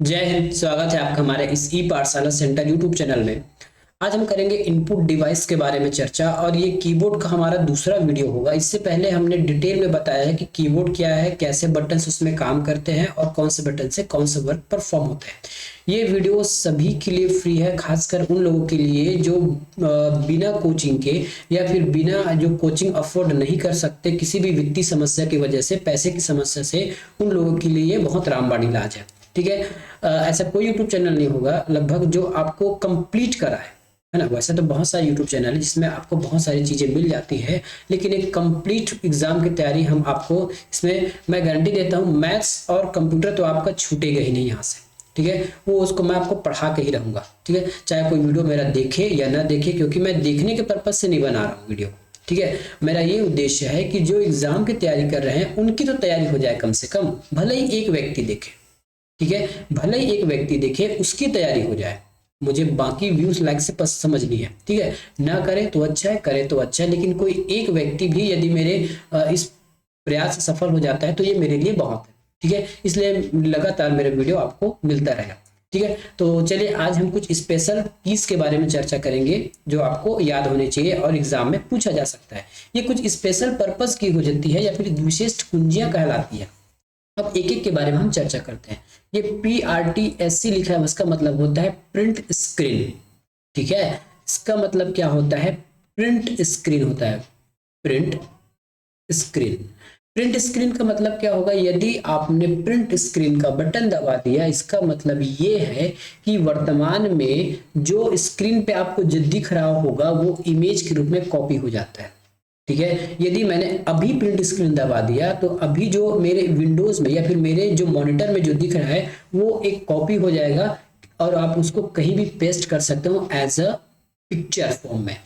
जय हिंद। स्वागत है आपका हमारे इस ई पाठशाला सेंटर यूट्यूब चैनल में। आज हम करेंगे इनपुट डिवाइस के बारे में चर्चा और ये कीबोर्ड का हमारा दूसरा वीडियो होगा। इससे पहले हमने डिटेल में बताया है कि कीबोर्ड क्या है, कैसे बटन्स उसमें काम करते हैं और कौन से बटन से कौन से वर्क परफॉर्म होते हैं। ये वीडियो सभी के लिए फ्री है, खासकर उन लोगों के लिए जो बिना कोचिंग के या फिर बिना जो कोचिंग अफोर्ड नहीं कर सकते, किसी भी वित्तीय समस्या की वजह से, पैसे की समस्या से, उन लोगों के लिए ये बहुत रामबाण इलाज है। ठीक है। ऐसा कोई यूट्यूब चैनल नहीं होगा लगभग जो आपको कंप्लीट कराए, है ना। वैसे तो बहुत सारे यूट्यूब चैनल है जिसमें आपको बहुत सारी चीजें मिल जाती है, लेकिन एक कंप्लीट एग्जाम की तैयारी हम आपको इसमें मैं गारंटी देता हूँ। मैथ्स और कंप्यूटर तो आपका छूटेगा ही नहीं यहाँ से। ठीक है, वो उसको मैं आपको पढ़ा के ही रहूंगा। ठीक है, चाहे कोई वीडियो मेरा देखे या ना देखे, क्योंकि मैं देखने के पर्पज से नहीं बना रहा हूँ वीडियो। ठीक है, मेरा ये उद्देश्य है कि जो एग्जाम की तैयारी कर रहे हैं उनकी तो तैयारी हो जाए कम से कम, भले ही एक व्यक्ति देखे। ठीक है, भले ही एक व्यक्ति देखे, उसकी तैयारी हो जाए। मुझे बाकी व्यूज लाइक से समझनी है। ठीक है, ना करे तो अच्छा है, करे तो अच्छा है, लेकिन कोई एक व्यक्ति भी यदि मेरे इस प्रयास से सफल हो जाता है तो ये मेरे लिए बहुत है। ठीक है, इसलिए लगातार मेरे वीडियो आपको मिलता रहेगा। ठीक है, तो चलिए आज हम कुछ स्पेशल कीज के बारे में चर्चा करेंगे जो आपको याद होने चाहिए और एग्जाम में पूछा जा सकता है। ये कुछ स्पेशल पर्पस की हो जाती है या फिर विशिष्ट कुंजियां कहलाती है। अब एक एक के बारे में हम चर्चा करते हैं। ये PRTSC लिखा है, उसका मतलब होता है प्रिंट स्क्रीन। ठीक है, इसका मतलब क्या होता है? प्रिंट स्क्रीन होता है, प्रिंट स्क्रीन। प्रिंट स्क्रीन का मतलब क्या होगा? यदि आपने प्रिंट स्क्रीन का बटन दबा दिया, इसका मतलब ये है कि वर्तमान में जो स्क्रीन पे आपको जो दिख रहा होगा वो इमेज के रूप में कॉपी हो जाता है। ठीक है, यदि मैंने अभी प्रिंट स्क्रीन दबा दिया तो अभी जो मेरे विंडोज में या फिर मेरे जो मॉनिटर में जो दिख रहा है वो एक कॉपी हो जाएगा और आप उसको कहीं भी पेस्ट कर सकते हो एज अ पिक्चर फॉर्म में।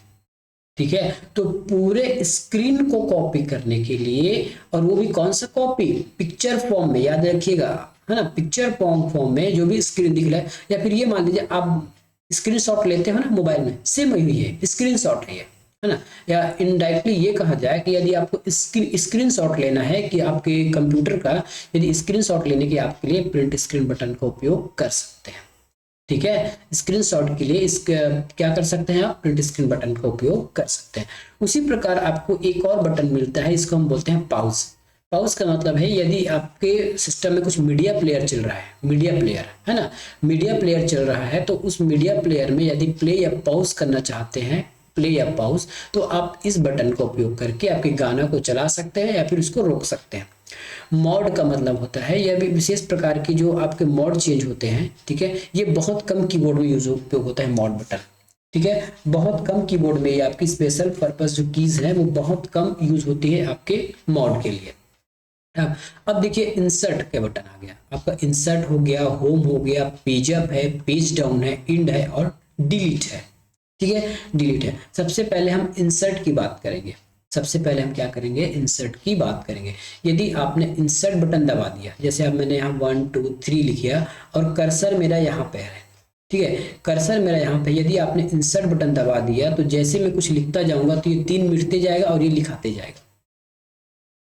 ठीक है, तो पूरे स्क्रीन को कॉपी करने के लिए, और वो भी कौन सा कॉपी? पिक्चर फॉर्म में, याद रखिएगा, है ना। पिक्चर फॉर्म में जो भी स्क्रीन दिख रहा है, या फिर ये मान लीजिए आप स्क्रीनशॉट लेते हो ना मोबाइल में, सेम वही है, स्क्रीनशॉट है ना। या इनडायरेक्टली ये कहा जाए कि यदि आपको स्क्रीनशॉट लेना है कि आपके कंप्यूटर का, यदि स्क्रीनशॉट लेने के आपके लिए प्रिंट स्क्रीन बटन का उपयोग कर सकते हैं। ठीक है, स्क्रीनशॉट के लिए क्या कर सकते हैं आप? प्रिंट स्क्रीन बटन का उपयोग कर सकते हैं। उसी प्रकार आपको एक और बटन मिलता है, इसको हम बोलते हैं पाउज। पाउज का मतलब है यदि आपके सिस्टम में कुछ मीडिया प्लेयर चल रहा है, मीडिया प्लेयर, है ना, मीडिया प्लेयर चल रहा है, तो उस मीडिया प्लेयर में यदि प्ले या पॉज करना चाहते हैं, प्ले या पॉज, तो आप इस बटन का उपयोग करके आपके गाना को चला सकते हैं या फिर उसको रोक सकते हैं। मॉड का मतलब होता है, यह भी विशेष प्रकार की जो आपके मॉड चेंज होते हैं। ठीक है, ये बहुत कम कीबोर्ड में यूज उपयोग होता है मॉड बटन। ठीक है, बहुत कम कीबोर्ड में ये आपकी स्पेशल पर्पस जो कीज है वो बहुत कम यूज होती है आपके मॉड के लिए। अब देखिए इंसर्ट का बटन आ गया आपका, इंसर्ट हो गया, होम हो गया, पेज अप है, पेज डाउन है, इंड है और डिलीट है। ठीक है, डिलीट है। सबसे पहले हम इंसर्ट की बात करेंगे। सबसे पहले हम क्या करेंगे? इंसर्ट की बात करेंगे। यदि आपने इंसर्ट बटन दबा दिया, जैसे अब मैंने यहाँ 1 2 3 लिख दिया और कर्सर मेरा यहाँ पे है। ठीक है, कर्सर मेरा यहाँ पे, यदि आपने इंसर्ट बटन दबा दिया तो जैसे मैं कुछ लिखता जाऊंगा तो ये 3 मिटते जाएगा और ये लिखाते जाएगा।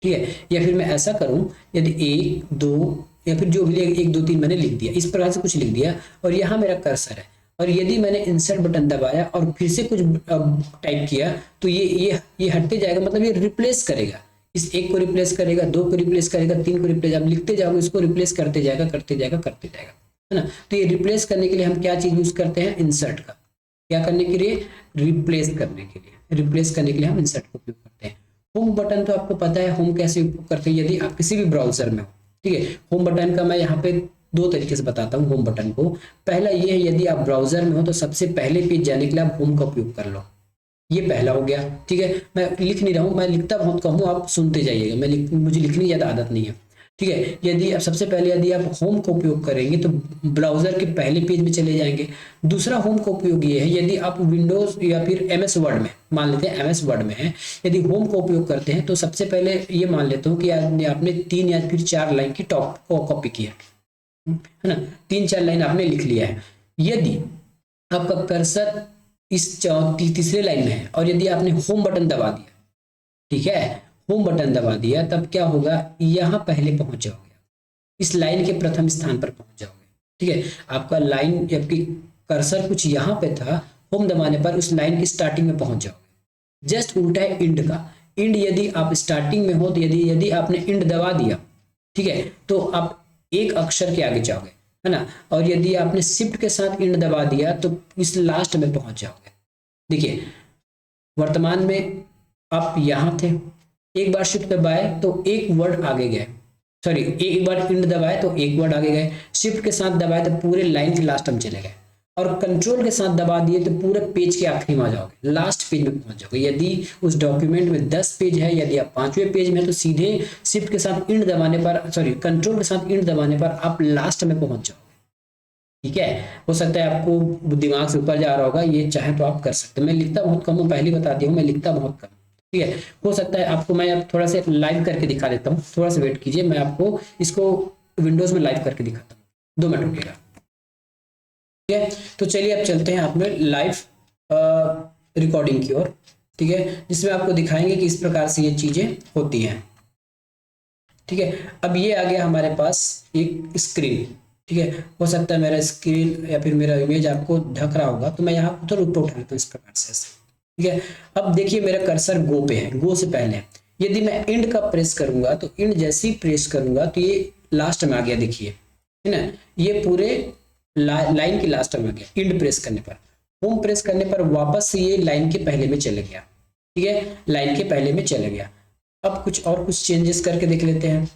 ठीक है, या फिर मैं ऐसा करूं, यदि 1 2 या फिर जो भी 1 2 3 मैंने लिख दिया, इस प्रकार से कुछ लिख दिया और यहाँ मेरा कर्सर है, और यदि मैंने इंसर्ट बटन दबाया और फिर से कुछ टाइप किया तो ये हटते जाएगा, मतलब ये रिप्लेस करेगा। इस 1 को रिप्लेस करेगा, 2 को रिप्लेस करेगा, 3 को रिप्लेस, आप लिखते जाओगे इसको रिप्लेस करते जाएगा, करते जाएगा, करते जाएगा, है ना। तो ये रिप्लेस करने के लिए हम क्या चीज यूज करते हैं? इंसर्ट का। क्या करने के लिए? रिप्लेस करने के लिए। रिप्लेस करने के लिए हम इंसर्ट का उपयोग करते हैं। होम बटन तो आपको पता है होम कैसे उपयोग करते हैं, यदि आप किसी भी ब्राउजर में हो। ठीक है, होम बटन का मैं यहाँ पे 2 तरीके से बताता हूँ होम बटन को। पहला ये है, यदि आप ब्राउजर में हो तो सबसे पहले पेज जाने के लिए आप होम का उपयोग कर लो, ये पहला हो गया। ठीक है, मैं लिख नहीं रहा हूँ, मैं लिखता बहुत कम हूँ, आप सुनते जाइएगा, मुझे लिखने की ज्यादा आदत नहीं है। ठीक है, यदि आप सबसे पहले यदि आप होम का उपयोग करेंगे तो ब्राउजर के पहले पेज में चले जाएंगे। दूसरा होम का उपयोग ये है, यदि आप विंडोज या फिर MS वर्ड में, मान लेते हैं MS वर्ड में है, यदि होम का उपयोग करते हैं तो सबसे पहले ये मान लेता हूँ कि आपने 3 या फिर 4 लाइन की टॉप कॉपी की है ना, 3 4 लाइन आपने लिख लिया है। यदि आपका कर्सर इस तीसरे लाइन में है और यदि आपने होम बटन दबा दिया, ठीक है, होम बटन दबा दिया, तब क्या होगा? यहां पहले पहुंच जाओगे, इस लाइन के प्रथम स्थान पर पहुंच जाओगे। ठीक है, आपका लाइन जबकि कर्सर कुछ यहाँ पे था, होम दबाने पर उस लाइन की स्टार्टिंग में पहुंच जाओगे। जस्ट उल्टा है इंड का। इंड यदि आप स्टार्टिंग में हो तो यदि यदि आपने इंड दबा दिया, ठीक है, तो आप एक अक्षर के आगे जाओगे, है ना। और यदि आपने शिफ्ट के साथ इंड दबा दिया तो इस लास्ट में पहुंच जाओगे। देखिए वर्तमान में आप यहाँ थे, एक बार शिफ्ट दबाए तो एक वर्ड आगे गए, सॉरी एक बार इंड दबाए तो एक वर्ड आगे गए, शिफ्ट के साथ दबाए तो पूरे लाइन के लास्ट में चले गए, और कंट्रोल के साथ दबा दिए तो पूरे पेज के आखिरी में आ जाओगे, लास्ट पेज में पहुंच जाओगे। यदि उस डॉक्यूमेंट में 10 पेज है, यदि आप 5वें पेज में है तो सीधे शिफ्ट के साथ इंड दबाने पर, सॉरी कंट्रोल के साथ इंड दबाने पर आप लास्ट में पहुंच जाओगे। ठीक है, हो सकता है आपको दिमाग से ऊपर जा रहा होगा, ये चाहे तो आप कर सकते हैं। मैं लिखता बहुत कम हूँ, पहले बता दिया हूँ, मैं लिखता बहुत कम। ठीक है, हो सकता है आपको मैं अब थोड़ा सा लाइव करके दिखा देता हूँ, थोड़ा सा वेट कीजिए, मैं आपको इसको विंडोज में लाइव करके दिखाता हूँ, 2 मिनट रुकिएगा। ठीक है, तो चलिए अब चलते हैं अपने लाइव रिकॉर्डिंग की ओर। ठीक है, जिसमें आपको दिखाएंगे कि इस प्रकार से ये चीजें होती हैं। ठीक है, अब ये आ गया हमारे पास एक स्क्रीन। ठीक है, हो सकता है मेरा स्क्रीन या फिर मेरा इमेज आपको ढक रहा होगा, तो मैं यहाँ थोड़ा ऊपर उठा लेता हूँ इस प्रकार से ऐसे। ठीक है, अब देखिए मेरा कर्सर गो पे है, गो से पहले है। यदि मैं इंड का प्रेस करूंगा तो इंड जैसे ही प्रेस करूंगा तो ये लास्ट में आ गया, देखिए, है ना, ये पूरे लाइन की लास्ट में आ गया इंड प्रेस करने पर। होम प्रेस करने पर वापस ये लाइन के पहले में चले गया। ठीक है, लाइन के पहले में चले गया। अब कुछ चेंजेस करके देख लेते हैं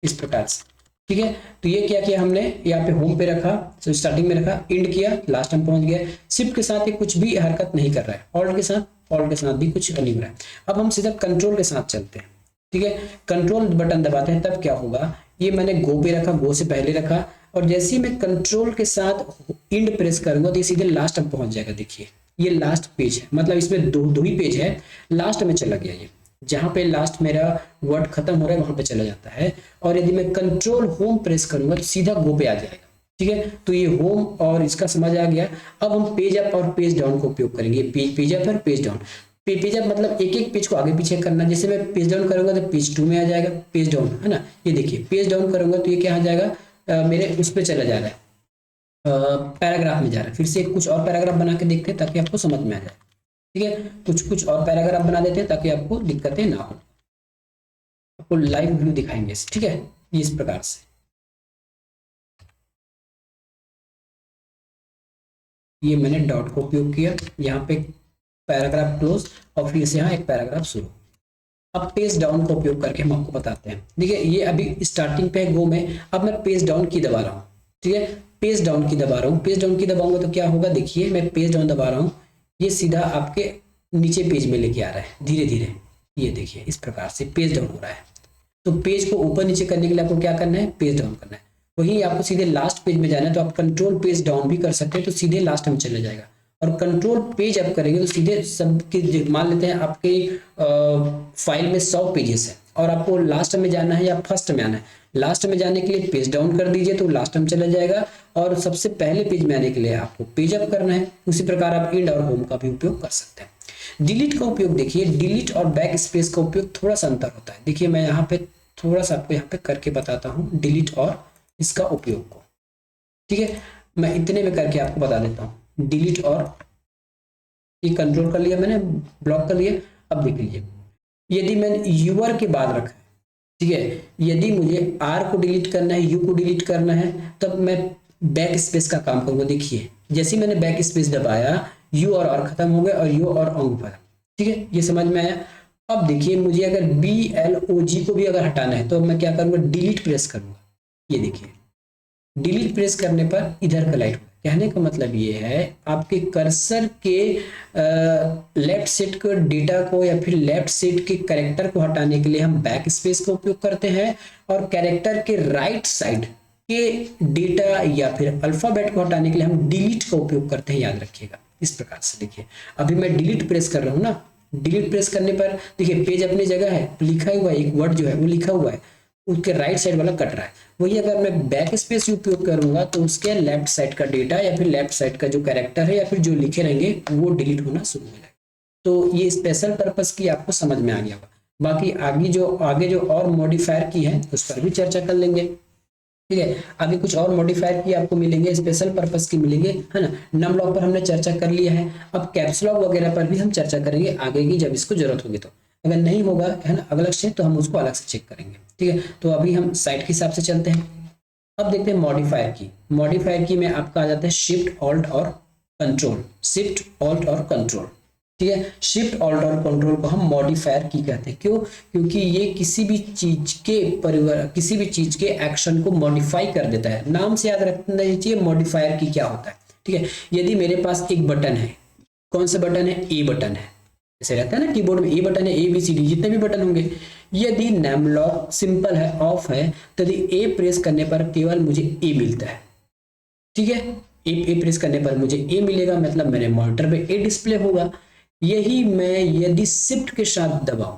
इस प्रकार से। ठीक है, तो ये क्या किया हमने, यहाँ पे होम पे रखा, तो स्टार्टिंग में रखा, इंड किया, लास्ट में पहुंच गया। शिफ्ट के साथ ये कुछ भी हरकत नहीं कर रहा है, ऑल्ट के साथ भी कुछ नहीं हो रहा है। अब हम सीधा कंट्रोल के साथ चलते हैं। ठीक है, कंट्रोल बटन दबाते हैं, तब क्या होगा, ये मैंने गो पे रखा, गो से पहले रखा, और जैसे ही मैं कंट्रोल के साथ इंड प्रेस करूंगा तो ये सीधे लास्ट में पहुंच जाएगा। देखिए ये लास्ट पेज है, मतलब इसमें दो ही पेज है, लास्ट में चला गया, ये जहां पे लास्ट मेरा वर्ड खत्म हो रहा है वहां पे चला जाता है। और यदि मैं कंट्रोल होम प्रेस करूंगा तो सीधा गो पे आ जाएगा। ठीक है, तो ये होम और इसका समझ आ गया। अब हम पेज अप और पेज डाउन का उपयोग करेंगे। पेज अप और पेज डाउन, पेज अप मतलब एक एक पेज को आगे पीछे करना। जैसे मैं पेज डाउन करूंगा तो पेज 2 में आ जाएगा, पेज डाउन, है ना। ये देखिए पेज डाउन करूंगा तो ये क्या आ जाएगा, मेरे उस पर चला जा रहा है, पैराग्राफ में जा रहा है। फिर से कुछ और पैराग्राफ बना के देखते हैं ताकि आपको समझ में आ जाए। ठीक है, कुछ और पैराग्राफ बना देते हैं ताकि आपको दिक्कतें ना हो। आपको लाइव व्यू दिखाएंगे, ठीक है, ये इस प्रकार से। ये मैंने डॉट का उपयोग किया, यहाँ पे पैराग्राफ क्लोज और फिर से यहाँ एक पैराग्राफ शुरू। अब पेज डाउन का उपयोग करके हम आपको बताते हैं। देखिए ये अभी स्टार्टिंग पे गो में, अब मैं पेज डाउन की दबा रहा हूँ। ठीक है, पेज डाउन की दबा रहा हूँ, पेज डाउन की दबाऊंगा तो क्या होगा, देखिए मैं पेज डाउन दबा रहा हूँ, ये सीधा आपके नीचे पेज में लेके आ रहा है धीरे धीरे। ये देखिए इस प्रकार से पेज डाउन हो रहा है। तो पेज को ऊपर नीचे करने के लिए आपको क्या करना है, पेज डाउन करना है। वही आपको सीधे लास्ट पेज में जाना है तो आप कंट्रोल पेज डाउन भी कर सकते हैं, तो सीधे लास्ट में चला जाएगा। और कंट्रोल पेज अप करेंगे तो सीधे सबके, मान लेते हैं आपके फाइल में 100 पेजेस है और आपको लास्ट में जाना है या फर्स्ट में आना है। लास्ट में जाने के लिए पेज डाउन कर दीजिए तो लास्ट में चला जाएगा, और सबसे पहले पेज में आने के लिए आपको पेज अप करना है। उसी प्रकार आप इंड और होम का भी उपयोग कर सकते हैं। डिलीट का उपयोग देखिए, डिलीट और बैक स्पेस का उपयोग थोड़ा सा अंतर होता है। देखिए मैं यहाँ पे थोड़ा सा आपको यहाँ पे करके बताता हूँ डिलीट और इसका उपयोग को। ठीक है, मैं इतने में करके आपको बता देता हूँ। डिलीट और ये कंट्रोल कर लिया मैंने, ब्लॉक कर लिया। अब देख लीजिए यदि मैंने यूआर के बाद रखा है, ठीक है, यदि मुझे आर को डिलीट करना है, यू को डिलीट करना है, तब मैं बैक स्पेस का काम करूंगा। देखिए जैसे मैंने बैक स्पेस दबाया, यू और आर खत्म हो गए और यू और ऑन पर। ठीक है, ये समझ में आया। अब देखिए मुझे अगर BLOG को भी अगर हटाना है तो मैं क्या करूंगा, डिलीट प्रेस करूंगा। ये देखिए डिलीट प्रेस करने पर इधर का लाइट। कहने का मतलब ये है आपके कर्सर के लेफ्ट सेट के डेटा को या फिर लेफ्ट सेट के कैरेक्टर को हटाने के लिए हम बैक स्पेस का उपयोग करते हैं, और कैरेक्टर के राइट साइड के डेटा या फिर अल्फाबेट को हटाने के लिए हम डिलीट का उपयोग करते हैं, याद रखिएगा। इस प्रकार से देखिए अभी मैं डिलीट प्रेस कर रहा हूँ ना, डिलीट प्रेस करने पर देखिए पेज अपनी जगह है, लिखा हुआ है, एक वर्ड जो है वो लिखा हुआ है, उसके राइट साइड वाला कट रहा है। वही अगर मैं बैक स्पेस उपयोग करूंगा तो उसके लेफ्ट साइड का डेटा या फिर लेफ्ट साइड का जो कैरेक्टर है या फिर जो लिखे रहेंगे वो डिलीट होना शुरू हो जाएगा। तो ये स्पेशल पर्पस की आपको समझ में आ गया होगा। बाकी आगे जो और मॉडिफायर की है उस पर भी चर्चा कर लेंगे। ठीक है। आगे कुछ और मॉडिफायर की आपको मिलेंगे, स्पेशल पर्पस की मिलेंगे, है ना। नम लॉक पर हमने चर्चा कर लिया है, अब कैप्स लॉक वगैरह पर भी हम चर्चा करेंगे आगे की, जब इसको जरूरत होगी तो। अगर नहीं होगा, है ना, अगला से तो हम उसको अलग से चेक करेंगे, ठीक है। तो अभी हम साइट के हिसाब से चलते हैं। अब देखते हैं मॉडिफायर की। मॉडिफायर की में आपका आ जाता है शिफ्ट ऑल्ट और कंट्रोल, शिफ्ट ऑल्ट और कंट्रोल, ठीक है। शिफ्ट ऑल्ट और कंट्रोल को हम मॉडिफायर की कहते हैं। क्यों? क्योंकि ये किसी भी चीज के किसी भी चीज के एक्शन को मॉडिफाई कर देता है। नाम से याद रखना चाहिए मॉडिफायर की क्या होता है, ठीक है। यदि मेरे पास एक बटन है, कौन सा बटन है? ए बटन है, जैसे रहता है ना कीबोर्ड में ए बटन है, ए बी सी डी जितने भी बटन होंगे। यदि नेम लॉक सिंपल है, ऑफ है, तो यदि ए प्रेस करने पर केवल मुझे ए मिलता है, ठीक है। ए प्रेस करने पर मुझे ए मिलेगा, मतलब मेरे मॉनिटर पे ए डिस्प्ले होगा। यही मैं यदि शिफ्ट के साथ दबाऊं,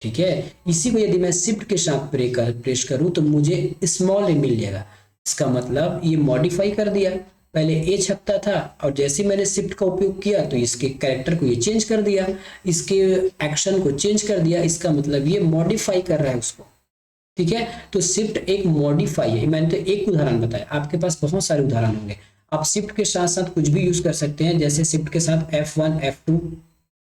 ठीक है, इसी को यदि मैं शिफ्ट के साथ प्रेस करूं तो मुझे स्मॉल ए मिल जाएगा। इसका मतलब ये मॉडिफाई कर दिया, पहले ए छपता था और जैसे मैंने शिफ्ट का उपयोग किया तो इसके कैरेक्टर को ये चेंज कर दिया, इसके एक्शन को चेंज कर दिया। इसका मतलब ये मॉडिफाई कर रहा है उसको, ठीक है। तो शिफ्ट एक मॉडिफाई है। मैंने तो एक उदाहरण बताया, आपके पास बहुत सारे उदाहरण होंगे। आप शिफ्ट के साथ साथ कुछ भी यूज कर सकते हैं, जैसे शिफ्ट के साथ F1 F2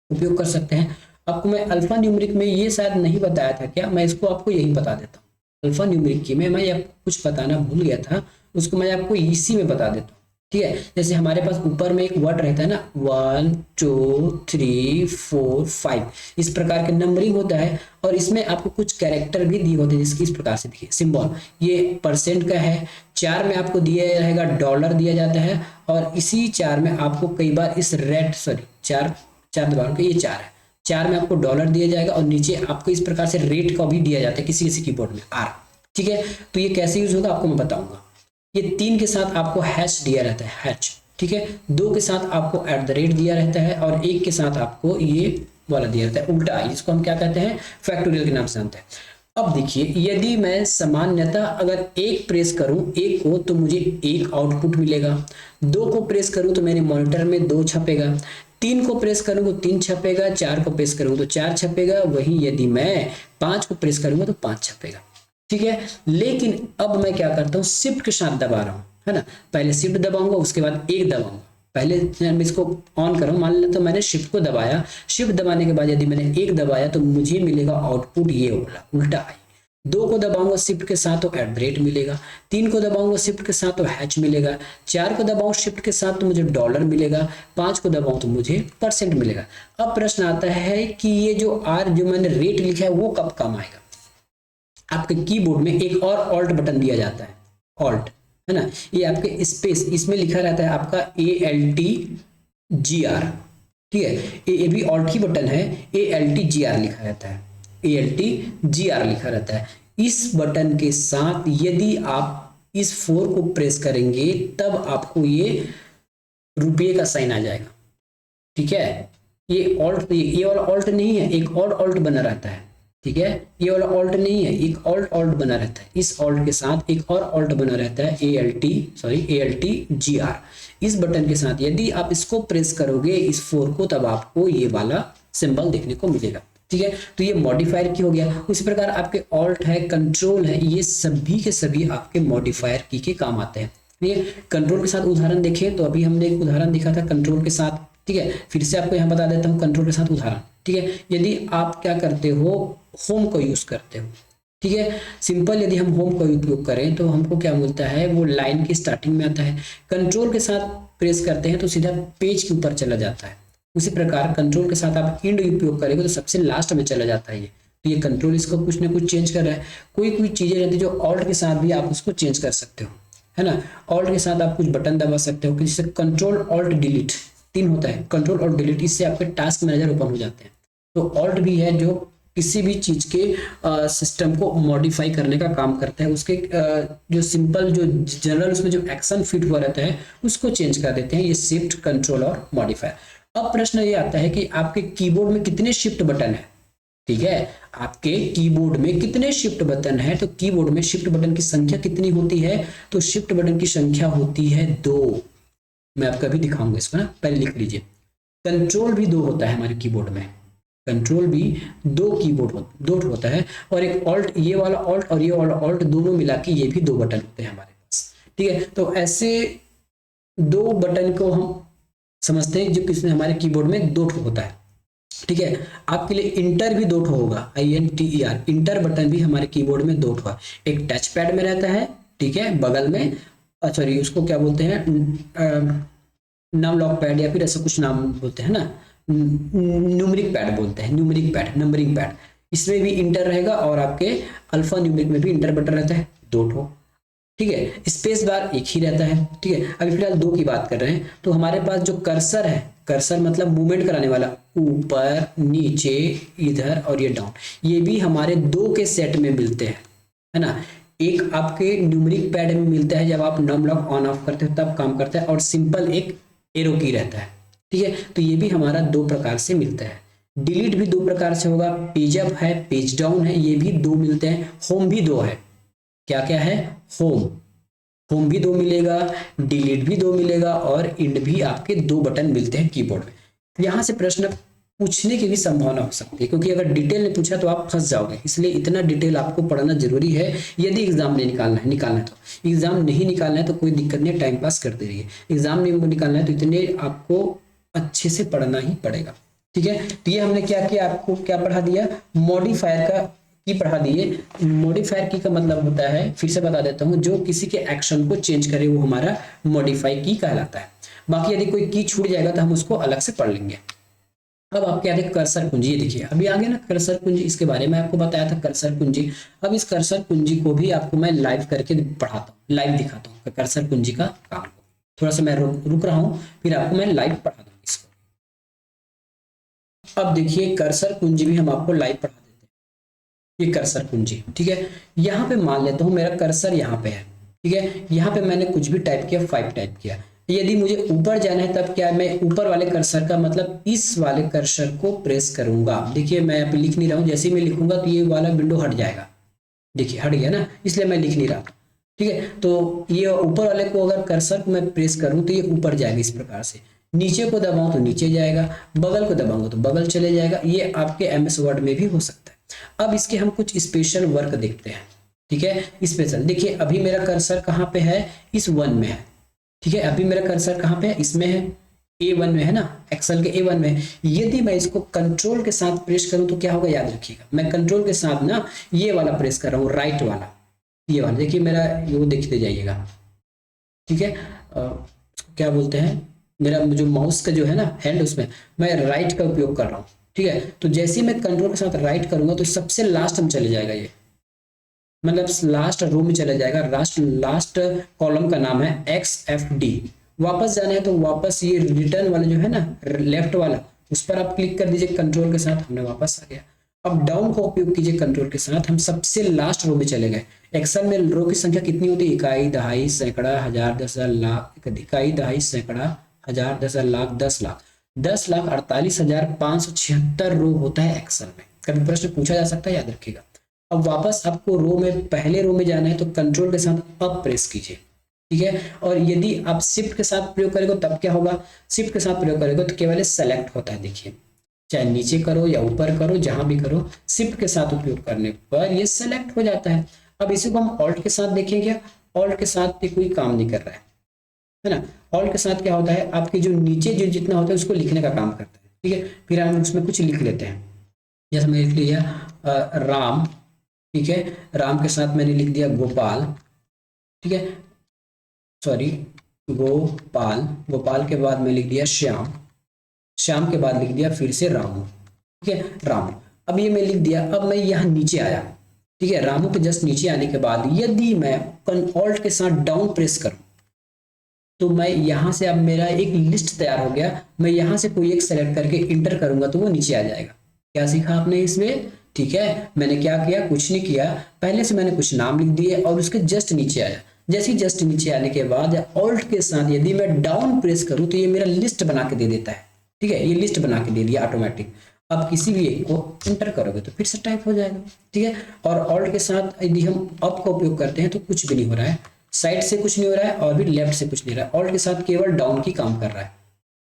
उपयोग कर सकते हैं। आपको मैं अल्फा न्यूमेरिक में ये शायद नहीं बताया था क्या, मैं इसको आपको यही बता देता हूँ। अल्फा न्यूमेरिक की में मैं आपको कुछ बताना भूल गया था, उसको मैं आपको इसी में बता देता हूँ, ठीक है। जैसे हमारे पास ऊपर में एक वर्ड रहता है ना, 1 2 3 4 5, इस प्रकार के नंबरिंग होता है। और इसमें आपको कुछ कैरेक्टर भी दिए होते हैं, जिसकी इस प्रकार से दिखे सिंबल। ये परसेंट का है, 4 में आपको दिया रहेगा डॉलर दिया जाता है, और इसी 4 में आपको कई बार इस रेट, सॉरी 4 दबाव के, ये 4 है, 4 में आपको डॉलर दिया जाएगा, और नीचे आपको इस प्रकार से रेट का भी दिया जाता है किसी किसी कीबोर्ड में, आर, ठीक है। तो ये कैसे यूज होगा आपको मैं बताऊंगा। ये 3 के साथ आपको हैश दिया रहता है, हैश, ठीक है। 2 के साथ आपको @ दिया रहता है, और 1 के साथ आपको ये वाला दिया रहता है उल्टा, इसको हम क्या कहते हैं? फैक्टोरियल के नाम से जानते हैं। अब देखिए, यदि मैं सामान्यतः अगर 1 प्रेस करूं, 1 को, तो मुझे 1 आउटपुट मिलेगा। 2 को प्रेस करूं तो मेरे मॉनिटर में 2 छपेगा। 3 को प्रेस करूंगा तो 3 छपेगा। 4 को प्रेस करूंगा तो 4 छपेगा। वहीं यदि मैं 5 को प्रेस करूंगा तो 5 छपेगा, ठीक है। लेकिन अब मैं क्या करता हूँ, शिफ्ट के साथ दबा रहा हूँ, है ना। पहले शिफ्ट दबाऊंगा, उसके बाद 1 दबाऊंगा। पहले मैं इसको ऑन करूँ, मान लेता तो मैंने शिफ्ट को दबाया, शिफ्ट दबाने के बाद यदि मैंने 1 दबाया तो मुझे मिलेगा आउटपुट ये वाला उल्टा आई। 2 को दबाऊंगा शिफ्ट के साथ तो @ मिलेगा। 3 को दबाऊंगा शिफ्ट के साथ तो हैच मिलेगा। 4 को दबाऊं शिफ्ट के साथ तो मुझे डॉलर मिलेगा। 5 को दबाऊं तो मुझे परसेंट मिलेगा। अब प्रश्न आता है कि ये जो आर जो मैंने रेट लिखा है वो कब काम आएगा? आपके कीबोर्ड में एक और ऑल्ट बटन दिया जाता है, ऑल्ट, है ना। ये आपके स्पेस, इसमें लिखा रहता है आपका ALTGR, ठीक है। ये भी ऑल्ट ही बटन है, ALTGR लिखा रहता है, ALTGR लिखा रहता है। इस बटन के साथ यदि आप इस 4 को प्रेस करेंगे तब आपको ये रुपये का साइन आ जाएगा, ठीक है। ये ऑल्ट, ये वाला ऑल्ट नहीं है, एक और ऑल्ट बना रहता है, ठीक है। ये वाला ऑल्ट नहीं है, एक ऑल्ट बना रहता है। इस ऑल्ट के साथ एक और ऑल्ट बना रहता है, ALTGR। इस बटन के साथ यदि आप इसको प्रेस करोगे, इस 4 को, तब आपको ये वाला सिंबल देखने को मिलेगा, ठीक है। तो ये मॉडिफायर की हो गया। उसी प्रकार आपके ऑल्ट है, कंट्रोल है, ये सभी के सभी आपके मॉडिफायर की के काम आते हैं। ये कंट्रोल के साथ उदाहरण देखें तो अभी हमने एक उदाहरण देखा था कंट्रोल के साथ, ठीक है। फिर से आपको यहाँ बता देता हूँ कंट्रोल के साथ उदाहरण, ठीक है। यदि आप क्या करते हो, होम को यूज करते हो, ठीक है। सिंपल यदि हम होम का उपयोग करें तो हमको क्या मिलता है, वो लाइन की स्टार्टिंग में आता है। कंट्रोल के साथ प्रेस करते हैं तो सीधा पेज के ऊपर चला जाता है। उसी प्रकार कंट्रोल के साथ आप इंड उपयोग करेंगे तो सबसे लास्ट में चला जाता है ये। तो ये कंट्रोल इसको कुछ ना कुछ चेंज कर रहा है। कोई चीजें रहती है जो ऑल्ट के साथ भी आप उसको चेंज कर सकते हो, है ना। ऑल्ट के साथ आप कुछ बटन दबा सकते हो, जैसे कंट्रोल ऑल्ट डिलीट 3 होता है, कंट्रोल ऑल्ट डिलीट, इससे आपके टास्क मैनेजर ओपन हो जाते हैं। तो ऑल्ट भी है जो किसी भी चीज के सिस्टम को मॉडिफाई करने का काम करता है। उसके जो सिंपल जो जनरल उसमें जो एक्शन फिट हुआ रहता है उसको चेंज कर देते हैं, ये शिफ्ट, कंट्रोल और मॉडिफायर। अब प्रश्न ये आता है कि आपके कीबोर्ड में कितने शिफ्ट बटन है, ठीक है। आपके कीबोर्ड में कितने शिफ्ट बटन है, तो कीबोर्ड में शिफ्ट बटन की संख्या कितनी होती है, तो शिफ्ट बटन की संख्या होती है 2। मैं आपको अभी दिखाऊंगा इसको ना, पहले लिख लीजिए। कंट्रोल भी 2 होता है हमारे कीबोर्ड में, कंट्रोल भी दो होता है, और एक ऑल्ट, ये वाला ऑल्ट और ये वाला ऑल्ट दोनों मिला के ये भी 2 बटन होते हैं हमारे पास। ठीक है, तो ऐसे 2 बटन को हम समझते हैं जो किसमें हमारे कीबोर्ड में 2 होता है। ठीक है, आपके लिए इंटर भी 2 होगा, INTER, इंटर बटन भी हमारे कीबोर्ड में 2 है। एक टच पैड में रहता है, ठीक है, बगल में, सॉरी उसको क्या बोलते हैं, नम लॉक पैड या फिर ऐसा कुछ नाम बोलते हैं ना, न्यूमेरिक पैड बोलते हैं, न्यूमेरिक पैड, नंबरिंग पैड, इसमें भी इंटर रहेगा, और आपके अल्फा न्यूमेरिक में भी इंटर बटन रहता है 2। ठीक है, स्पेस बार एक ही रहता है। ठीक है, अभी फिलहाल 2 की बात कर रहे हैं, तो हमारे पास जो कर्सर है, कर्सर मतलब मूवमेंट कराने वाला, ऊपर नीचे इधर और ये डाउन, ये भी हमारे 2 के सेट में मिलते हैं, है ना। एक आपके न्यूमेरिक पैड में मिलता है, जब आप नम लॉक ऑन ऑफ करते हो तब काम करता है, और सिंपल एक एरो की रहता है। ठीक है, तो ये भी हमारा 2 प्रकार से मिलता है। डिलीट भी 2 प्रकार से होगा, पेज अप है, पेज डाउन है, ये भी 2 मिलते हैं। होम भी 2 है, क्या क्या है, होम भी 2 मिलेगा, डिलीट भी 2 मिलेगा, और इंड भी आपके 2 बटन मिलते हैं कीबोर्ड में। तो यहाँ से प्रश्न पूछने की भी संभावना हो सकती है, क्योंकि अगर डिटेल में पूछा तो आप फंस जाओगे, इसलिए इतना डिटेल आपको पढ़ना जरूरी है यदि एग्जाम में निकालना है तो। एग्जाम नहीं निकालना है तो कोई दिक्कत नहीं, टाइम पास करते रहिए। एग्जाम नहीं निकालना है तो इतने आपको अच्छे से पढ़ना ही पड़ेगा। ठीक है, तो ये हमने क्या किया, आपको क्या पढ़ा दिया, मॉडिफायर का की पढ़ा दिए। मॉडिफायर की का मतलब होता है, फिर से बता देता हूँ, जो किसी के एक्शन को चेंज करे वो हमारा मॉडिफाई की कहलाता है। बाकी यदि कोई की छूट जाएगा तो हम उसको अलग से पढ़ लेंगे। अब आपके आगे कर्सर कुंजी, ये देखिए अभी आगे ना कर्सर कुंजी, इसके बारे में आपको बताया था कर्सर कुंजी। अब इस कर्सर कुंजी को भी आपको मैं लाइव करके पढ़ाता हूँ, लाइव दिखाता हूँ कर्सर कुंजी का काम। थोड़ा सा मैं रुक रहा हूँ, फिर आपको मैं लाइव पढ़ा दूंगा इसको। अब देखिए कर्सर कुंजी भी हम आपको लाइव पढ़ा देते हैं, ये कर्सर कुंजी। ठीक है, यहाँ पे मान लेता हूँ मेरा कर्सर यहाँ पे है। ठीक है, यहाँ पे मैंने कुछ भी टाइप किया, 5 टाइप किया। यदि मुझे ऊपर जाना है तब क्या, मैं ऊपर वाले कर्सर का मतलब इस वाले कर्सर को प्रेस करूंगा। देखिए मैं यहाँ पे लिख नहीं रहा हूँ, जैसे ही मैं लिखूंगा तो ये वाला विंडो हट जाएगा, देखिए हट गया ना, इसलिए मैं लिख नहीं रहा। ठीक है, तो ये ऊपर वाले को अगर कर्सर को मैं प्रेस करूं तो ये ऊपर जाएगा इस प्रकार से, नीचे को दबाऊं तो नीचे जाएगा, बगल को दबाऊंगा तो बगल चले जाएगा। ये आपके MS वर्ड में भी हो सकता है। अब इसके हम कुछ स्पेशल वर्क देखते हैं। ठीक है, स्पेशल देखिए, अभी मेरा कर्सर कहाँ पे है, इस 1 में है। ठीक है, अभी मेरा कर्सर कहाँ पे है, इसमें है, A1 में है ना, एक्सेल के A1 में। यदि मैं इसको कंट्रोल के साथ प्रेस करूं तो क्या होगा, याद रखिएगा, मैं कंट्रोल के साथ ना ये वाला प्रेस कर रहा हूँ, राइट वाला, ये वाला देखिए मेरा, ये देखते जाइएगा। ठीक है, क्या बोलते हैं, मेरा जो माउस का जो है ना हैंड, उसमें मैं राइट का उपयोग कर रहा हूँ। ठीक है, तो जैसे ही मैं कंट्रोल के साथ राइट करूंगा तो सबसे लास्ट में चले जाएगा, ये मतलब लास्ट रो में चला जाएगा। लास्ट कॉलम का नाम है XFD। वापस जाना है तो वापस ये रिटर्न वाला जो है ना, लेफ्ट वाला, उस पर आप क्लिक कर दीजिए कंट्रोल के साथ, हमने वापस आ गया। अब डाउन का उपयोग कीजिए कंट्रोल के साथ, हम सबसे लास्ट रो में चले गए। एक्सेल में रो की संख्या कितनी होती है, इकाई, दहाई, सैकड़ा, हजार, दस हजार, लाख, इकाई, दहाई, सैकड़ा, हजार, दस हजार, लाख, 10,48,576 रो होता है एक्सेल में। कभी प्रश्न पूछा जा सकता है, याद रखिएगा। अब वापस आपको रो में, पहले रो में जाना है तो कंट्रोल के साथ अप प्रेस कीजिए। ठीक है, और यदि आप शिफ्ट के साथ प्रयोग करेंगे तब क्या होगा, शिफ्ट के साथ प्रयोग करेंगे तो केवल सेलेक्ट होता है। देखिए चाहे नीचे करो या ऊपर करो, जहां भी करो, शिफ्ट के साथ उपयोग करने पर ये सेलेक्ट हो जाता है। अब इसी को हम ऑल्ट के साथ देखेंगे, ऑल्ट के साथ ये कोई काम नहीं कर रहा है ना। ऑल्ट के साथ क्या होता है, आपके जो नीचे जो जितना होता है उसको लिखने का काम करता है। ठीक है, फिर हम उसमें कुछ लिख लेते हैं, जैसे मैंने लिख लिया राम। ठीक है, राम के साथ मैंने लिख दिया गोपाल। ठीक है, सॉरी गोपाल, गोपाल के बाद मैं लिख दिया श्याम, श्याम के बाद लिख दिया फिर से रामू। ठीक है, रामू। अब ये मैं लिख दिया, अब मैं यहाँ नीचे आया। ठीक है, रामू के जस्ट नीचे आने के बाद यदि मैं ऑल्ट के साथ डाउन प्रेस करूं तो मैं यहाँ से, अब मेरा एक लिस्ट तैयार हो गया, मैं यहाँ से कोई एक सेलेक्ट करके इंटर करूंगा तो वो नीचे आ जाएगा। क्या सीखा आपने इसमें। ठीक है, मैंने क्या किया, कुछ नहीं किया, पहले से मैंने कुछ नाम लिख दिए और उसके जस्ट नीचे आया। जैसे ही जस्ट नीचे आने के बाद ऑल्ट के साथ यदि मैं डाउन प्रेस करूं तो ये मेरा लिस्ट बना के दे देता है। ठीक है, ये लिस्ट बना के दे दिया ऑटोमेटिक। अब किसी भी एक को इंटर करोगे तो फिर से टाइप हो जाएगा। ठीक है, और ऑल्ट के साथ यदि हम अप का उपयोग करते हैं तो कुछ भी नहीं हो रहा है, साइड से कुछ नहीं हो रहा है और भी लेफ्ट से कुछ नहीं हो रहा है। ऑल्ट के साथ केवल डाउन की काम कर रहा है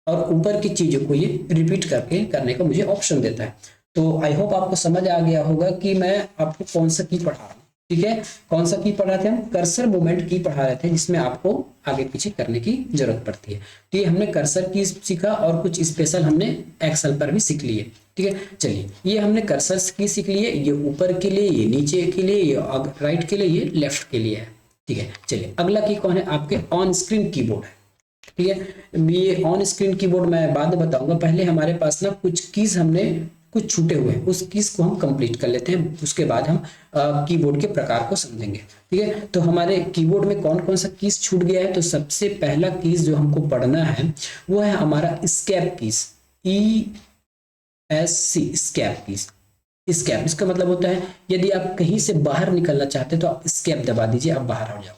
और ऊपर की चीजों को ये रिपीट करके करने का मुझे ऑप्शन देता है। तो आई होप आपको समझ आ गया होगा कि मैं आपको कौन सा की पढ़ा रहा हूँ। ठीक है, कौन सा की पढ़ा रहे थे हम? कर्सर मूवमेंट की पढ़ा रहे थे, जिसमें आपको आगे पीछे करने की जरूरत पड़ती है। तो ये हमने कर्सर की सीखा और कुछ स्पेशल हमने एक्सेल पर भी सीख लिए। ठीक है, चलिए ये हमने कर्सर की सीख लिए, ये ऊपर के लिए, ये नीचे के लिए, ये राइट के लिए, ये लेफ्ट के लिए है। ठीक है, चलिए अगला की कौन है? आपके ऑन स्क्रीन कीबोर्ड है। ठीक है, ये ऑन स्क्रीन कीबोर्ड मैं बाद में बताऊंगा, पहले हमारे पास ना कुछ कीज हमने कुछ छूटे हुए हैं, उस कीज को हम कंप्लीट कर लेते हैं, उसके बाद हम कीबोर्ड के प्रकार को समझेंगे। ठीक है, तो हमारे कीबोर्ड में कौन कौन सा कीज छूट गया है? तो सबसे पहला कीज जो हमको पढ़ना है वो है हमारा escape keys, ESC, escape keys. Escape इसका मतलब होता है यदि आप कहीं से बाहर निकलना चाहते हैं तो आप स्केप दबा दीजिए, आप बाहर आ जाओ।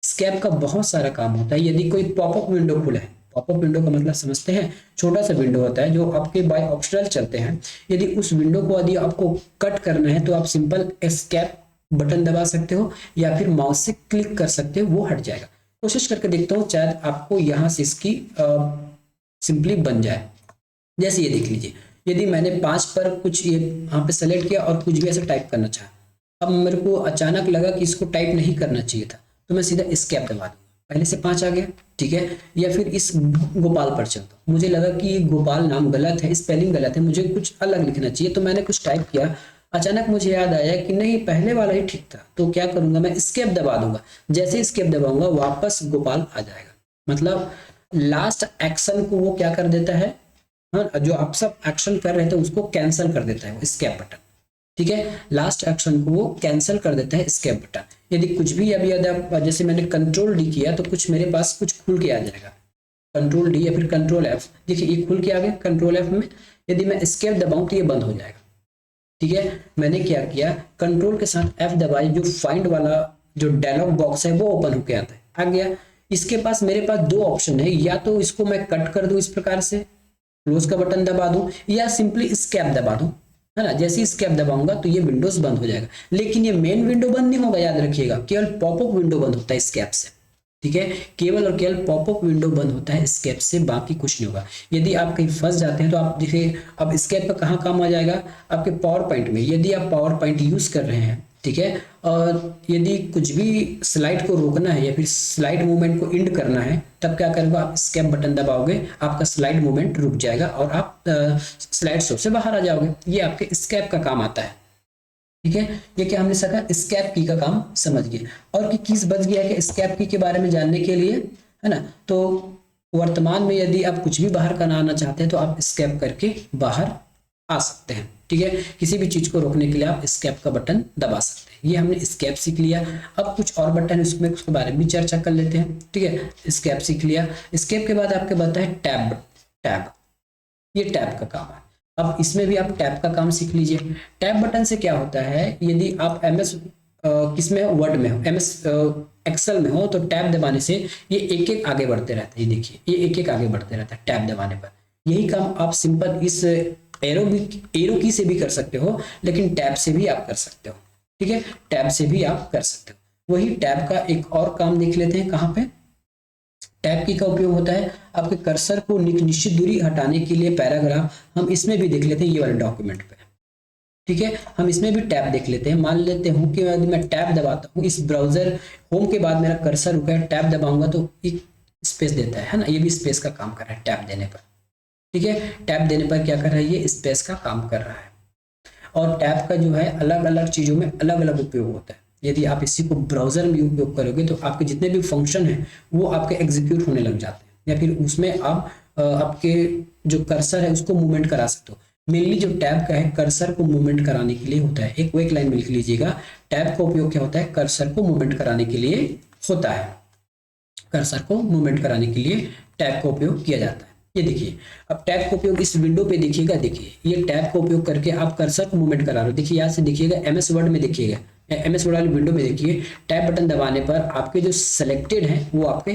स्केप का बहुत सारा काम होता है। यदि कोई पॉपअप विंडो खुला है, पॉपअप विंडो का मतलब समझते हैं, छोटा सा विंडो होता है जो आपके बाय ऑप्शनल चलते हैं। यदि उस विंडो को यदि आपको कट करना है तो आप सिंपल एस्केप बटन दबा सकते हो या फिर माउस से क्लिक कर सकते हो, वो हट जाएगा। कोशिश करके देखता हूँ, शायद आपको यहाँ से इसकी सिंपली बन जाए। जैसे ये देख लीजिए, यदि मैंने 5 पर कुछ ये यहाँ पे सेलेक्ट किया और कुछ भी ऐसा टाइप करना चाहा, अब मेरे को अचानक लगा कि इसको टाइप नहीं करना चाहिए था, तो मैं सीधा एस्केप दबा दूंगा, पहले से 5 आ गया। ठीक है, या फिर इस गोपाल पर चलता हूँ, मुझे लगा कि ये गोपाल नाम गलत है, स्पेलिंग गलत है, मुझे कुछ अलग लिखना चाहिए, तो मैंने कुछ टाइप किया, अचानक मुझे याद आया कि नहीं पहले वाला ही ठीक था, तो क्या करूंगा, मैं एस्केप दबा दूंगा। जैसे एस्केप दबाऊंगा वापस गोपाल आ जाएगा। मतलब लास्ट एक्शन को वो क्या कर देता है, हाँ, जो आप सब एक्शन कर रहे थे उसको कैंसिल कर देता है वो स्केप बटन। ठीक है, लास्ट एक्शन को वो कैंसिल कर देता है स्केप बटन। यदि कुछ भी अभी जैसे मैंने कंट्रोल डी किया तो कुछ मेरे पास कुछ खुल के आ जाएगा, कंट्रोल डी या फिर कंट्रोल एफ, देखिए ये खुल के आ गया कंट्रोल एफ में। यदि मैं स्केप दबाऊं तो ये बंद हो जाएगा। ठीक है, मैंने क्या किया, कंट्रोल के साथ एफ दबाई, जो फाइंड वाला जो डायलॉग बॉक्स है वो ओपन होके आता है, आ गया। इसके पास मेरे पास दो ऑप्शन है, या तो इसको मैं कट कर दूं इस प्रकार से, क्लोज का बटन दबा दूं, या सिंपली स्केप दबा दूं, है ना। जैसे ही स्केप दबाऊंगा तो ये विंडोज बंद हो जाएगा, लेकिन ये मेन विंडो बंद नहीं होगा, याद रखिएगा, केवल पॉपअप विंडो बंद होता है स्केप से। ठीक है, केवल और केवल पॉपअप विंडो बंद होता है स्केप से, बाकी कुछ नहीं होगा। यदि आप कहीं फंस जाते हैं तो आप देखिए, अब स्केप का कहाँ काम आ जाएगा, आपके पावर पॉइंट में। यदि आप पावर पॉइंट यूज कर रहे हैं, ठीक है, और यदि कुछ भी स्लाइड को रोकना है या फिर स्लाइड मूवमेंट को इंड करना है, तब क्या करोगे, आप स्केप बटन दबाओगे, आपका स्लाइड मूवमेंट रुक जाएगा और आप स्लाइड शो से बाहर आ जाओगे। ये आपके स्केप का काम आता है। ठीक है, ये क्या हमने सीखा, स्केप की का काम समझ गए। और की कीज बच गया कि स्केप की के बारे में जानने के लिए, है ना। तो वर्तमान में यदि आप कुछ भी बाहर का ना आना चाहते हैं तो आप स्केप करके बाहर आ सकते हैं। ठीक है, किसी भी चीज को रोकने के लिए आप स्केप का बटन दबा सकते हैं। ये हमने स्केप सीख लिया। अब कुछ और बटन है उसमें, उसके बारे में भी चर्चा कर लेते हैं। ठीक है, स्केप सीख लिया। स्केप के बाद आपके बनता है टैब। टैब, ये टैब का काम है। अब इसमें भी आप टैब का काम सीख लीजिए। टैब बटन से क्या होता है, यदि आप एमएस किसमें हो, वर्ड में हो, एमएस एक्सेल में हो, तो टैब दबाने से ये एक एक आगे बढ़ते रहता है। ये देखिए, ये एक एक आगे बढ़ते रहता है टैब दबाने पर। यही काम आप सिंपल इस एरो की से भी कर सकते हो, लेकिन टैब से भी आप कर सकते हो। ठीक है, टैब से भी आप कर सकते हो। वही टैब का एक और काम देख लेते हैं, कहाँ पे टैब की का उपयोग होता है, आपके कर्सर को निश्चित दूरी हटाने के लिए। पैराग्राफ हम इसमें भी देख लेते हैं, ये वाले डॉक्यूमेंट पे। ठीक है, हम इसमें भी टैब देख लेते हैं। मान लेते हूँ कि यदि मैं टैब दबाता हूँ, इस ब्राउजर होम के बाद मेरा कर्सर रुका है, टैब दबाऊंगा तो एक स्पेस देता है ना, ये भी स्पेस का काम कर रहा है टैब देने पर। ठीक है, टैब देने पर क्या कर रहा है, ये स्पेस का काम कर रहा है। और टैब का जो है अलग अलग चीज़ों में अलग अलग उपयोग होता है। यदि आप इसी को ब्राउजर में उपयोग करोगे तो आपके जितने भी फंक्शन हैं वो आपके एग्जीक्यूट होने लग जाते हैं, या फिर उसमें आप आपके जो कर्सर है उसको मूवमेंट करा सकते हो। मेनली जो टैब का है कर्सर को मूवमेंट कराने के लिए होता है। एक लाइन में लिख लीजिएगा, टैब का उपयोग क्या होता है, कर्सर को मूवमेंट कराने के लिए होता है। कर्सर को मूवमेंट कराने के लिए टैब का उपयोग किया जाता है। ये देखिए, अब टैब का उपयोग इस विंडो पे देखिएगा, देखिए ये टैब का उपयोग करके आप कर्सर को मूवमेंट करा रहे हो। देखिए यहाँ से देखिएगा, एमएस वर्ड में देखिएगा, एमएस वर्ड वाली विंडो में देखिए, टैब बटन दबाने पर आपके जो सिलेक्टेड है वो आपके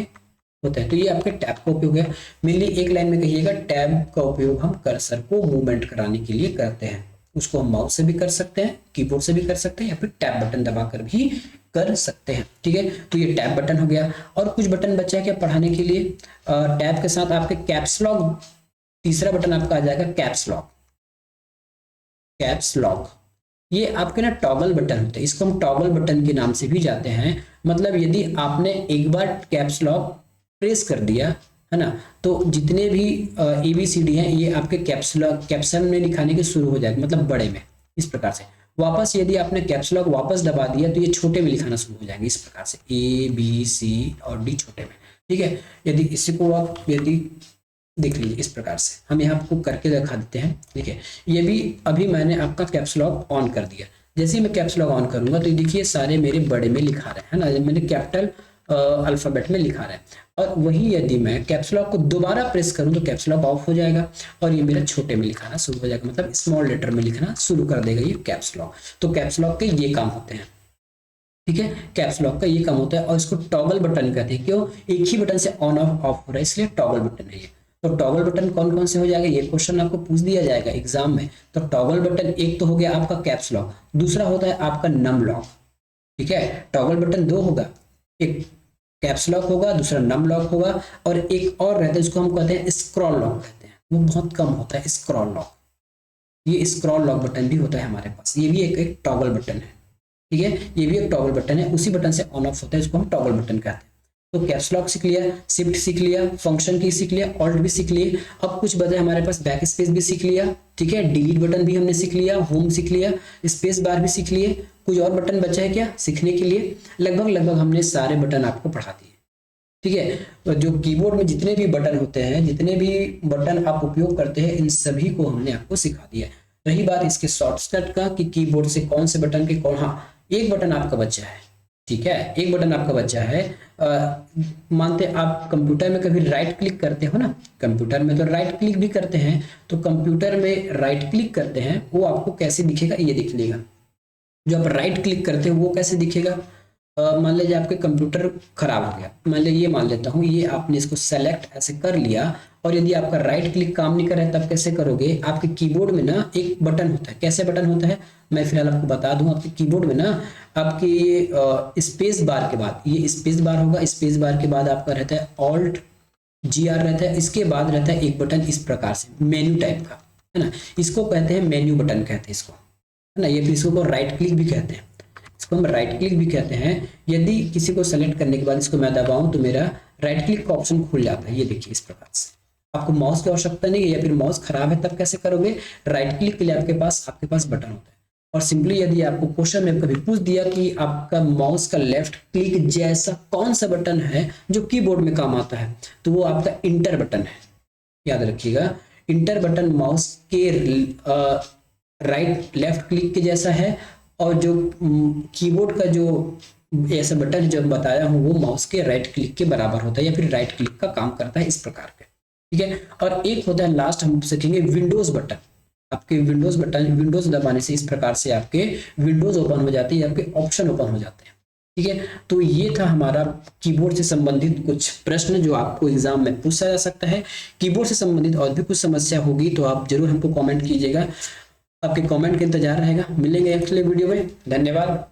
होता है। तो ये आपके टैब का उपयोग है। मेनली एक लाइन में कहिएगा, टैब का उपयोग हम कर्सर को मूवमेंट कराने के लिए करते हैं। उसको हम माउस से भी कर सकते हैं, कीबोर्ड से भी कर सकते हैं, या फिर टैब बटन दबाकर भी कर सकते हैं। ठीक है, तो ये टैब बटन हो गया। और कुछ बटन बचा है क्या पढ़ाने के लिए, टैब के साथ आपके कैप्स लॉक, तीसरा बटन आपका आ जाएगा कैप्स लॉक। कैप्स लॉक, ये आपके ना टॉगल बटन होते हैं, इसको हम टॉगल बटन के नाम से भी जाते हैं। मतलब यदि आपने एक बार कैप्स लॉक प्रेस कर दिया है ना, तो जितने भी ABCD हैं ये आपके कैप्स लॉक कैप्शन में लिखाने के शुरू हो जाएगा, मतलब बड़े में इस प्रकार से। वापस यदि आपने कैप्स लॉक वापस दबा दिया तो ये छोटे में लिखाना शुरू हो जाएंगे इस प्रकार से, A B C और D छोटे में, ठीक है। यदि इसी को आप यदि देख लीजिए इस प्रकार से, हम यहाँ आपको करके दिखा देते हैं, ठीक है। ये भी अभी मैंने आपका कैप्स लॉक ऑन कर दिया, जैसे ही मैं कैप्स लॉक ऑन करूंगा तो देखिए सारे मेरे बड़े में लिखा रहे हैं ना, मैंने कैपिटल अल्फाबेट में लिखा रहा है। और वही यदि मैं कैप्स लॉक को दोबारा प्रेस करूं तो कैप्स लॉक ऑफ हो जाएगा और ये मेरा छोटे में लिखाना शुरू हो जाएगा, मतलब स्मॉल लेटर में लिखना शुरू कर देगा ये कैप्स लॉक। तो कैप्स लॉक के ये काम होते हैं, ठीक है। कैप्स लॉक का ये काम होता है और इसको टॉगल बटन कहते हैं, क्यों, एक ही बटन से ऑन ऑफ ऑफ हो रहा है इसलिए टॉगल बटन है ये। तो टॉगल बटन कौन कौन से हो जाएगा, ये क्वेश्चन आपको पूछ दिया जाएगा एग्जाम में। तो टॉगल बटन एक तो हो गया आपका कैप्स लॉक, दूसरा होता है आपका नम लॉक, ठीक है। टॉगल बटन दो होगा, एक कैप्स लॉक होगा, दूसरा नम लॉक होगा, और एक और रहता है इसको हम कहते हैं स्क्रॉल लॉक कहते हैं, वो बहुत कम होता है स्क्रॉल लॉक। ये स्क्रॉल लॉक बटन भी होता है हमारे पास, ये भी एक टॉगल बटन है, ठीक है। ये भी एक टॉगल बटन है, उसी बटन से ऑन ऑफ होता है, इसको हम टॉगल बटन कहते हैं। तो कैप्स लॉक सीख लिया, शिफ्ट सीख लिया, फंक्शन की सीख लिया, ऑल्ट भी सीख लिए। अब कुछ बचे हमारे पास, बैक स्पेस भी सीख लिया, ठीक है, डिलीट बटन भी हमने सीख लिया, होम सीख लिया, स्पेस बार भी सीख लिए। कुछ और बटन बचा है क्या सीखने के लिए, लगभग हमने सारे बटन आपको पढ़ा दिए, ठीक है। तो जो कीबोर्ड में जितने भी बटन होते हैं, जितने भी बटन आप उपयोग करते हैं, इन सभी को हमने आपको सिखा दिया। रही बात इसके शॉर्टकट का कि कीबोर्ड से कौन से बटन के कौन, हाँ एक बटन आपका बच्चा है, ठीक है, एक बटन आपका बच्चा है। मानते आप कंप्यूटर में कभी राइट क्लिक करते हो ना, कंप्यूटर में तो राइट क्लिक भी करते हैं, तो कंप्यूटर में राइट क्लिक करते हैं वो आपको कैसे दिखेगा, ये देख लीजिएगा। जो आप राइट क्लिक करते हो वो कैसे दिखेगा, मान लीजिए आपके कंप्यूटर खराब हो गया, मान लीजिए ये मान लेता हूँ, ये आपने इसको सेलेक्ट ऐसे कर लिया, और यदि आपका राइट क्लिक काम नहीं कर रहा है तब कैसे करोगे, आपके कीबोर्ड में ना एक बटन होता है, कैसे बटन होता है मैं फिलहाल आपको बता दूं। आपके कीबोर्ड में ना आपके स्पेस बार के बाद, ये स्पेस बार होगा, स्पेस बार के बाद आपका रहता है ऑल्ट GR रहता है, इसके बाद रहता है एक बटन इस प्रकार से मेन्यू टाइप का, है ना, इसको कहते हैं मेन्यू बटन कहते हैं इसको, है ना। ये फिर इसको राइट क्लिक भी कहते हैं, इसको हम राइट क्लिक भी कहते हैं। यदि किसी को सेलेक्ट करने के बाद इसको मैं दबाऊं तो मेरा राइट क्लिक का ऑप्शन खुल जाता है, ये देखिए इस प्रकार से। आपको माउस की आवश्यकता नहीं है, या फिर माउस खराब है तब कैसे करोगे, राइट क्लिक के लिए आपके पास बटन होता है। और सिंपली यदि आपको क्वेश्चन में कभी पूछ दिया कि आपका माउस का लेफ्ट क्लिक जैसा कौन सा बटन है जो कीबोर्ड में काम आता है, तो वो आपका इंटर बटन है, याद रखिएगा। इंटर बटन माउस के राइट लेफ्ट क्लिक के जैसा है, और जो कीबोर्ड का जो ऐसा बटन जो बताया हूँ वो माउस के राइट क्लिक के बराबर होता है, या फिर राइट क्लिक का काम करता है इस प्रकार के, ठीक है। और एक होता है लास्ट हम सीखेंगे विंडोज बटन। आपके विंडोज दबाने से इस प्रकार से आपके विंडोज ओपन हो जाती है, आपके ऑप्शन ओपन हो जाते हैं, ठीक है। तो ये था हमारा कीबोर्ड से संबंधित कुछ प्रश्न जो आपको एग्जाम में पूछा जा सकता है। कीबोर्ड से संबंधित और भी कुछ समस्या होगी तो आप जरूर हमको कमेंट कीजिएगा, आपके कमेंट का इंतजार रहेगा। मिलेंगे अगले वीडियो में, धन्यवाद।